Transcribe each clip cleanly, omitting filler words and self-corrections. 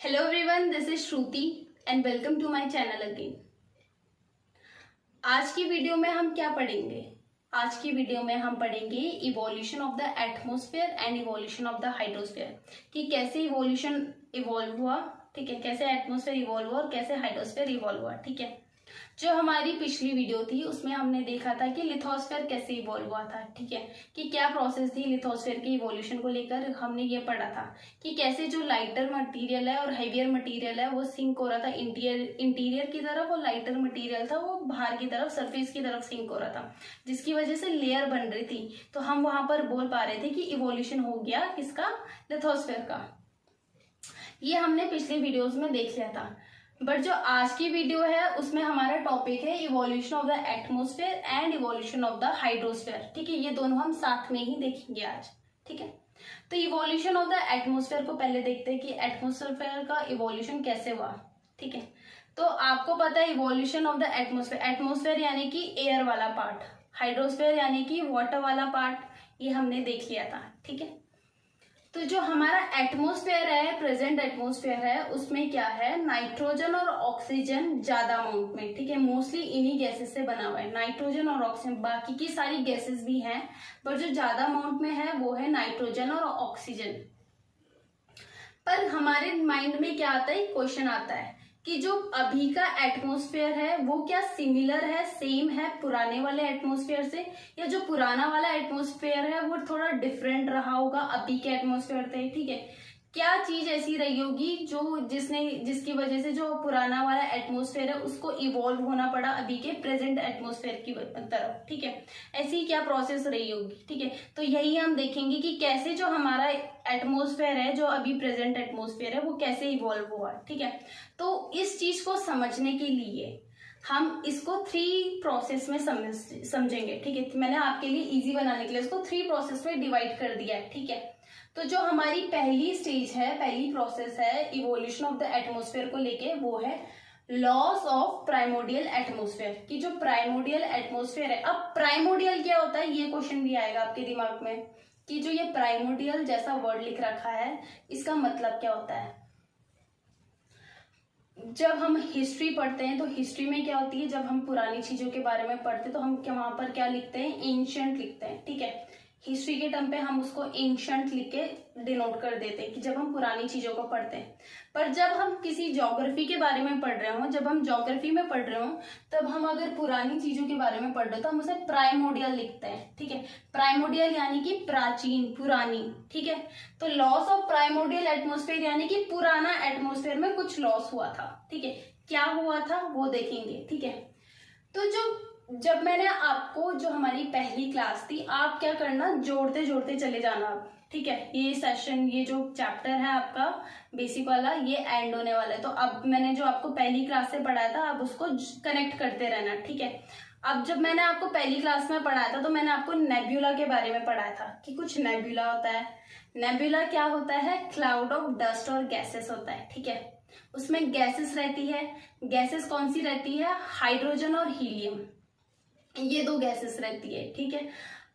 Hello everyone, this is Shruti and welcome to my channel again. आज की video में हम क्या पढ़ेंगे? आज की वीडियो में हम पढ़ेंगे evolution of the atmosphere and evolution of the hydrosphere, कि कैसे इवोल्यूशन इवॉल्व हुआ, ठीक है, कैसे एटमॉस्फेयर इवॉल्व हुआ और कैसे हाइड्रोस्फेयर इवॉल्व हुआ, ठीक है। जो हमारी पिछली वीडियो थी उसमें हमने देखा था कि लिथोस्फेयर कैसे इवॉल्व हुआ था, ठीक है, कि क्या प्रोसेस थी लिथोस्फेयर के इवोल्यूशन को लेकर। हमने ये पढ़ा था कि कैसे जो लाइटर मटेरियल है और हैवियर मटेरियल है वो सिंक हो रहा था इंटीरियर की तरफ, और लाइटर मटेरियल था वो बाहर की तरफ सरफेस की तरफ सिंक हो रहा था, जिसकी वजह से लेयर बन रही थी। तो हम वहां पर बोल पा रहे थे कि इवोल्यूशन हो गया किसका, लिथोस्फेयर का। ये हमने पिछले वीडियोज में देख लिया था। बट जो आज की वीडियो है उसमें हमारा टॉपिक है evolution of the atmosphere and evolution of the hydrosphere, ठीक है। ये दोनों हम साथ में ही देखेंगे आज, ठीक है। तो इवोल्यूशन ऑफ द एटमॉस्फेयर को पहले देखते हैं कि एटमॉस्फेयर का इवोल्यूशन कैसे हुआ, ठीक है। तो आपको पता है evolution of the atmosphere, atmosphere यानी कि एयर वाला पार्ट, हाइड्रोस्फेयर यानी कि वाटर वाला पार्ट, ये हमने देख लिया था, ठीक है। तो जो हमारा एटमॉस्फेयर है, प्रेजेंट एटमॉस्फेयर है, उसमें क्या है, नाइट्रोजन और ऑक्सीजन ज्यादा अमाउंट में, ठीक है। मोस्टली इन्हीं गैसेस से बना हुआ है, नाइट्रोजन और ऑक्सीजन। बाकी की सारी गैसेस भी हैं, पर जो ज्यादा अमाउंट में है वो है नाइट्रोजन और ऑक्सीजन। पर हमारे माइंड में क्या आता है, क्वेश्चन आता है कि जो अभी का एटमॉस्फेयर है वो क्या सिमिलर है, सेम है पुराने वाले एटमॉस्फेयर से, या जो पुराना वाला एटमॉस्फेयर है वो थोड़ा डिफरेंट रहा होगा अभी के एटमॉस्फेयर से, ठीक है। क्या चीज ऐसी रही होगी जो जिसकी वजह से जो पुराना वाला एटमॉस्फेयर है उसको इवॉल्व होना पड़ा अभी के प्रेजेंट एटमॉस्फेयर की तरफ, ठीक है। ऐसी क्या प्रोसेस रही होगी, ठीक है। तो यही हम देखेंगे कि कैसे जो हमारा एटमॉस्फेयर है, जो अभी प्रेजेंट एटमॉस्फेयर है, वो कैसे इवॉल्व हुआ, ठीक है। तो इस चीज को समझने के लिए हम इसको 3 प्रोसेस में समझेंगे, ठीक है। मैंने आपके लिए इजी बनाने के लिए इसको 3 प्रोसेस में डिवाइड कर दिया है, ठीक है। तो जो हमारी पहली स्टेज है, पहली प्रोसेस है इवोल्यूशन ऑफ द एटमॉस्फेयर को लेके, वो है लॉस ऑफ प्राइमोडियल एटमॉस्फेयर, कि जो प्राइमोडियल एटमॉस्फेयर है। अब प्राइमोडियल क्या होता है, ये क्वेश्चन भी आएगा आपके दिमाग में कि जो ये प्राइमोडियल जैसा वर्ड लिख रखा है इसका मतलब क्या होता है। जब हम हिस्ट्री पढ़ते हैं तो हिस्ट्री में क्या होती है, जब हम पुरानी चीजों के बारे में पढ़ते हैं तो हम क्या वहां पर क्या लिखते हैं, एंशिएंट लिखते हैं, ठीक है। हिस्ट्री के टर्म पे हम उसको एंशिएंट लिख के डिनोट कर देते हैं कि जब हम पुरानी चीजों को पढ़ते हैं। पर जब हम किसी ज्योग्राफी के बारे में पढ़ रहे हो, जब हम ज्योग्राफी में पढ़ रहे हो, तब हम अगर पुरानी चीजों के बारे में पढ़ रहे हो तो हम उसे प्राइमोडियल लिखते हैं, ठीक है। प्राइमोडियल यानी कि प्राचीन, पुरानी, ठीक है। तो लॉस ऑफ प्राइमोडियल एटमॉस्फेयर यानी कि पुराना एटमॉस्फेयर में कुछ लॉस हुआ था, ठीक है। क्या हुआ था वो देखेंगे, ठीक है। तो जब मैंने आपको, जो हमारी पहली क्लास थी, आप क्या करना, जोड़ते जोड़ते चले जाना, ठीक है। ये सेशन, ये जो चैप्टर है आपका बेसिक वाला, ये एंड होने वाला है। तो अब मैंने जो आपको पहली क्लास से पढ़ाया था आप उसको कनेक्ट करते रहना, ठीक है। अब जब मैंने आपको पहली क्लास में पढ़ाया था तो मैंने आपको नेब्यूला के बारे में पढ़ाया था कि कुछ नेब्यूला होता है। नेब्यूला क्या होता है, क्लाउड ऑफ डस्ट और गैसेस होता है, ठीक है। उसमें गैसेस रहती है। गैसेस कौन सी रहती है, हाइड्रोजन और हीलियम, ये 2 गैसेस रहती है, ठीक है।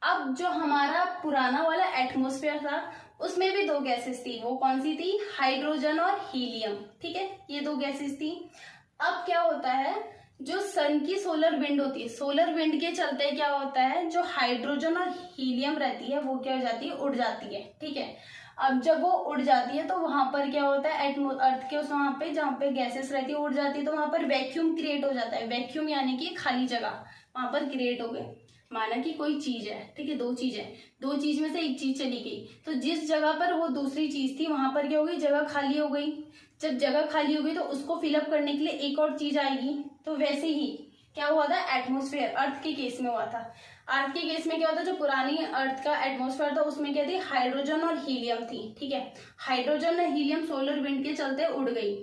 अब जो हमारा पुराना वाला एटमॉस्फेयर था उसमें भी 2 गैसेस थी, वो कौन सी थी, हाइड्रोजन और हीलियम, ठीक है। ये 2 गैसेस थी। अब क्या होता है, जो सन की सोलर विंड होती है, सोलर विंड के चलते क्या होता है, जो हाइड्रोजन और हीलियम रहती है वो क्या हो जाती है, उड़ जाती है, ठीक है। अब जब वो उड़ जाती है तो वहां पर क्या होता है, अर्थ के उस वहां पे जहाँ पे गैसेस रहती है उड़ जाती है तो वहां पर वैक्यूम क्रिएट हो जाता है। वैक्यूम यानी कि खाली जगह वहां पर क्रिएट हो गई। माना कि कोई चीज है, ठीक है, 2 चीज है, 2 चीज में से एक चीज चली गई, तो जिस जगह पर वो दूसरी चीज थी वहां पर क्या हो गई, जगह खाली हो गई। जब जगह खाली हो गई तो उसको फिलअप करने के लिए एक और चीज आएगी। तो वैसे ही क्या हुआ था, एटमॉस्फेयर अर्थ के केस में हुआ था। अर्थ के केस में क्या होता है, जो पुरानी अर्थ का एटमॉस्फेयर था उसमें क्या थी, हाइड्रोजन और हीलियम थी, ठीक है। हाइड्रोजन और हीलियम सोलर विंड के चलते उड़ गई,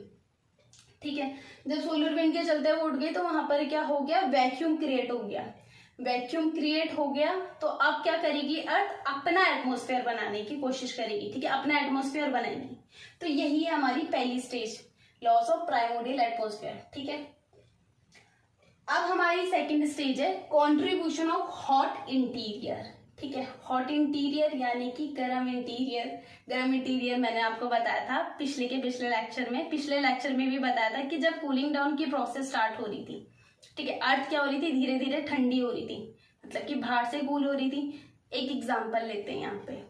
ठीक है। जब सोलर विंड के चलते वो उड़ गई तो वहां पर क्या हो गया, वैक्यूम क्रिएट हो गया। वैक्यूम क्रिएट हो गया तो अब क्या करेगी, अर्थ अपना एटमॉस्फेयर बनाने की कोशिश करेगी, ठीक है, अपना एटमॉस्फेयर बनाएगी। तो यही है हमारी पहली stage, loss of primordial atmosphere, ठीक है। अब हमारी सेकंड स्टेज है कंट्रीब्यूशन ऑफ हॉट इंटीरियर, ठीक है। हॉट इंटीरियर यानी कि गर्म इंटीरियर। गर्म इंटीरियर मैंने आपको बताया था पिछले लेक्चर में भी बताया था कि जब कूलिंग डाउन की प्रोसेस स्टार्ट हो रही थी, ठीक है, अर्थ क्या हो रही थी, धीरे धीरे ठंडी हो रही थी, मतलब कि बाहर से कूल हो रही थी। एक एग्जांपल लेते हैं यहाँ पे।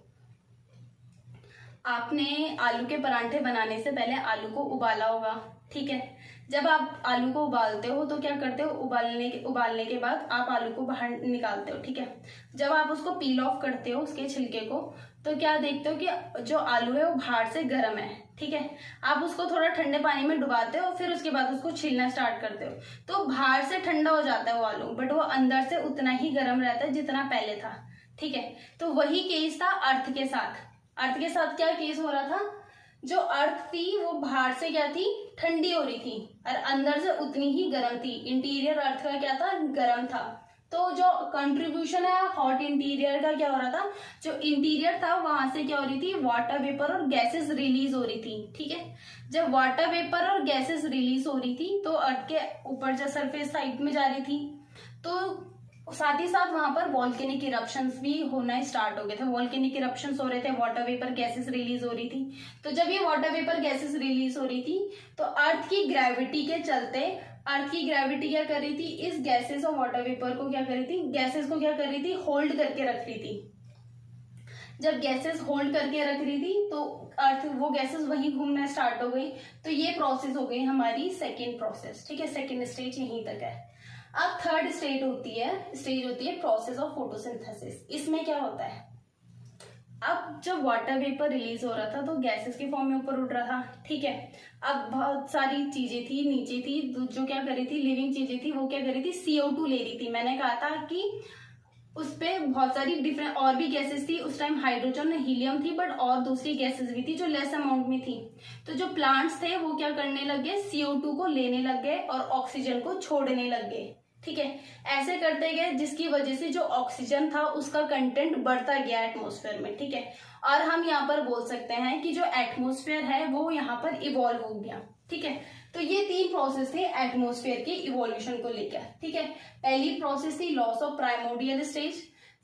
आपने आलू के परांठे बनाने से पहले आलू को उबाला होगा, ठीक है। जब आप आलू को उबालते हो तो क्या करते हो, उबालने के बाद आप आलू को बाहर निकालते हो, ठीक है। जब आप उसको पील ऑफ करते हो उसके छिलके को, तो क्या देखते हो कि जो आलू है वो बाहर से गर्म है, ठीक है। आप उसको थोड़ा ठंडे पानी में डुबाते हो, फिर उसके बाद उसको छीलना स्टार्ट करते हो, तो बाहर से ठंडा हो जाता है वो आलू, बट वो अंदर से उतना ही गर्म रहता है जितना पहले था, ठीक है। तो वही केस था अर्थ के साथ क्या केस हो रहा था, जो अर्थ थी वो बाहर से क्या थी, ठंडी हो रही थी और अंदर से उतनी ही गर्म थी। इंटीरियर अर्थ का क्या था, गर्म था। तो जो कंट्रीब्यूशन है हॉट इंटीरियर का क्या हो रहा था, जो इंटीरियर था वहां से क्या हो रही थी, वाटर वेपर और गैसेस रिलीज हो रही थी, ठीक है। जब वाटर वेपर और गैसेस रिलीज हो रही थी तो अर्थ के ऊपर जो सरफेस साइड में जा रही थी, तो साथ ही साथ वहां पर वॉल्केनिक इरप्शंस भी होना स्टार्ट हो गए थे। वॉल्केनिक इरप्शंस हो रहे थे, वाटर वेपर गैसेस रिलीज हो रही थी। तो जब ये वाटर वेपर गैसेस रिलीज हो रही थी तो अर्थ की ग्रेविटी के चलते, अर्थ की ग्रेविटी क्या कर रही थी, इस गैसेस और वाटर वेपर को क्या कर रही थी, गैसेस को क्या कर रही थी, होल्ड करके रख रही थी। जब गैसेस होल्ड करके रख रही थी तो अर्थ वो गैसेस वहीं घूमना स्टार्ट हो गई। तो ये प्रोसेस हो गई हमारी सेकेंड प्रोसेस, ठीक है। सेकेंड स्टेज यहीं तक है। अब थर्ड स्टेज होती है प्रोसेस ऑफ फोटोसिंथेसिस। इसमें क्या होता है, अब जब वाटर वेपर रिलीज हो रहा था तो गैसेस के फॉर्म में ऊपर उड़ रहा था, ठीक है। अब बहुत सारी चीजें थी नीचे थी, जो क्या कर रही थी, लिविंग चीजें थी, वो क्या कर रही थी, CO2 ले रही थी। मैंने कहा था कि उस पे बहुत सारी डिफरेंट और भी गैसेस थी। उस टाइम हाइड्रोजन हीलियम थी, बट और दूसरी गैसेस भी थी जो लेस अमाउंट में थी। तो जो प्लांट्स थे वो क्या करने लग गए, CO2 को लेने लग गए और ऑक्सीजन को छोड़ने लग गए, ठीक है। ऐसे करते गए जिसकी वजह से जो ऑक्सीजन था उसका कंटेंट बढ़ता गया एटमॉस्फेयर में, ठीक है। और हम यहाँ पर बोल सकते हैं कि जो एटमॉस्फेयर है वो यहाँ पर इवॉल्व हो गया, ठीक है। तो ये 3 प्रोसेस थे एटमॉस्फेयर के इवोल्यूशन को लेकर, ठीक है। पहली प्रोसेस थी loss of primordial stage,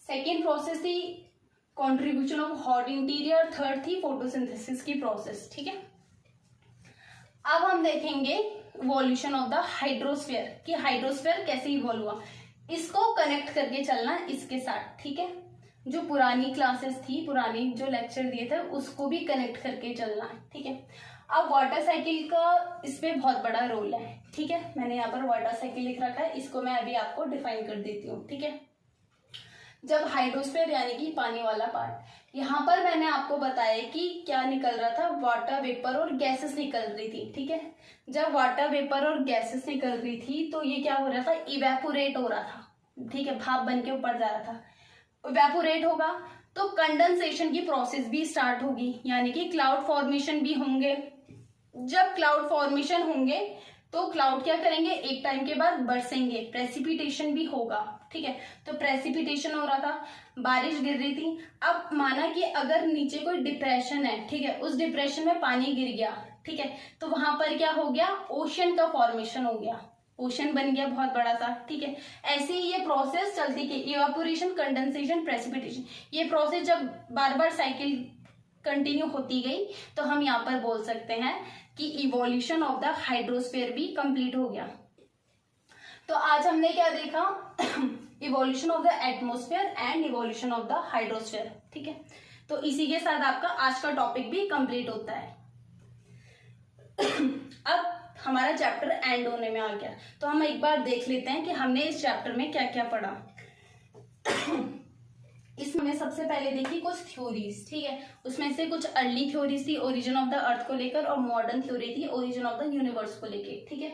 second process थी contribution of hot interior, third थी फोटोसिंथेसिस की प्रोसेस, ठीक है। अब हम देखेंगे इवोल्यूशन ऑफ द हाइड्रोस्फीयर, कि हाइड्रोस्फीयर कैसे इवॉल्व हुआ। इसको कनेक्ट करके चलना इसके साथ, ठीक है। जो पुरानी क्लासेस थी, पुरानी जो लेक्चर दिए थे उसको भी कनेक्ट करके चलना है, ठीक है। अब वाटर साइकिल का इसमें बहुत बड़ा रोल है, ठीक है। मैंने यहाँ पर वाटर साइकिल लिख रखा है, इसको मैं अभी आपको डिफाइन कर देती हूँ, ठीक है। जब हाइड्रोस्फीयर यानी कि पानी वाला पार्ट, यहाँ पर मैंने आपको बताया कि क्या निकल रहा था, वाटर वेपर और गैसेस निकल रही थी, ठीक है। जब वाटर वेपर और गैसेस निकल रही थी तो ये क्या हो रहा था, इवेपोरेट हो रहा था, ठीक है। भाप बन के ऊपर जा रहा था। इवेपोरेट होगा तो कंडेंसेशन की प्रोसेस भी स्टार्ट होगी, यानी कि क्लाउड फॉर्मेशन भी होंगे। जब क्लाउड फॉर्मेशन होंगे तो क्लाउड क्या करेंगे, एक टाइम के बाद बरसेंगे, प्रेसिपिटेशन भी होगा, ठीक है। तो प्रेसिपिटेशन हो रहा था, बारिश गिर रही थी। अब माना कि अगर नीचे कोई डिप्रेशन है, ठीक है, उस डिप्रेशन में पानी गिर गया, ठीक है, तो वहां पर क्या हो गया, ओशन का फॉर्मेशन हो गया, ओशन बन गया बहुत बड़ा सा, ठीक है। ऐसे ही ये प्रोसेस चलती गई, इवेपोरेशन, कंडेंसेशन, प्रेसिपिटेशन। ये प्रोसेस जब बार बार साइकिल कंटिन्यू होती गई तो हम यहाँ पर बोल सकते हैं कि इवोल्यूशन ऑफ द हाइड्रोस्फीयर भी कंप्लीट हो गया। तो आज हमने क्या देखा, evolution of the atmosphere and evolution of the hydrosphere, ठीक है। तो इसी के साथ आपका आज का टॉपिक भी कंप्लीट होता है। अब हमारा चैप्टर एंड होने में आ गया, तो हम एक बार देख लेते हैं कि हमने इस चैप्टर में क्या क्या पढ़ा। इसमें सबसे पहले देखी कुछ थ्योरीज, ठीक है। उसमें से कुछ अर्ली थ्योरीज थी ओरिजिन ऑफ द अर्थ को लेकर, और मॉडर्न थ्योरी थी ओरिजिन ऑफ द यूनिवर्स को लेकर, ठीक है।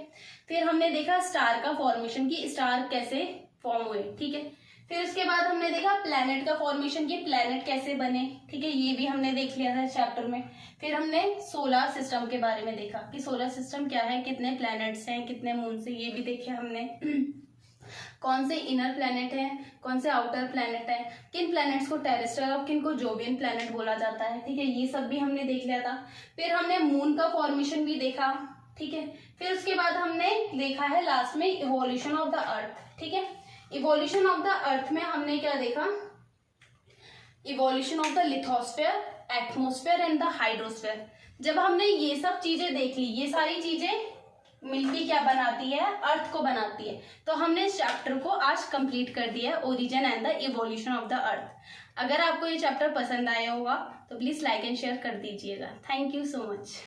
फिर हमने देखा स्टार का फॉर्मेशन, की स्टार कैसे फॉर्म हुए, ठीक है। फिर उसके बाद हमने देखा प्लैनेट का फॉर्मेशन, की प्लैनेट कैसे बने, ठीक है, ये भी हमने देख लिया था चैप्टर में। फिर हमने सोलर सिस्टम के बारे में देखा कि सोलर सिस्टम क्या है, कितने प्लैनेट्स हैं, कितने मून से, ये भी देखे हमने। कौन से इनर प्लैनेट है, कौन से आउटर प्लैनेट है, किन प्लैनेट्स को टेरेस्ट्रियल और किन को जोवियन प्लैनेट बोला जाता है, ठीक है, ये सब भी हमने देख लिया था। फिर हमने मून का फॉर्मेशन भी देखा, ठीक है। फिर उसके बाद हमने देखा है लास्ट में इवोल्यूशन ऑफ द अर्थ, ठीक है। इवोल्यूशन ऑफ द अर्थ में हमने क्या देखा, evolution of the lithosphere, atmosphere and the hydrosphere. जब हमने ये सब चीजें देख ली, ये सारी चीजें मिलके क्या बनाती है, अर्थ को बनाती है। तो हमने इस चैप्टर को आज कंप्लीट कर दिया है, origin and the evolution of the earth. अगर आपको ये चैप्टर पसंद आया होगा तो प्लीज लाइक एंड शेयर कर दीजिएगा। Thank you so much.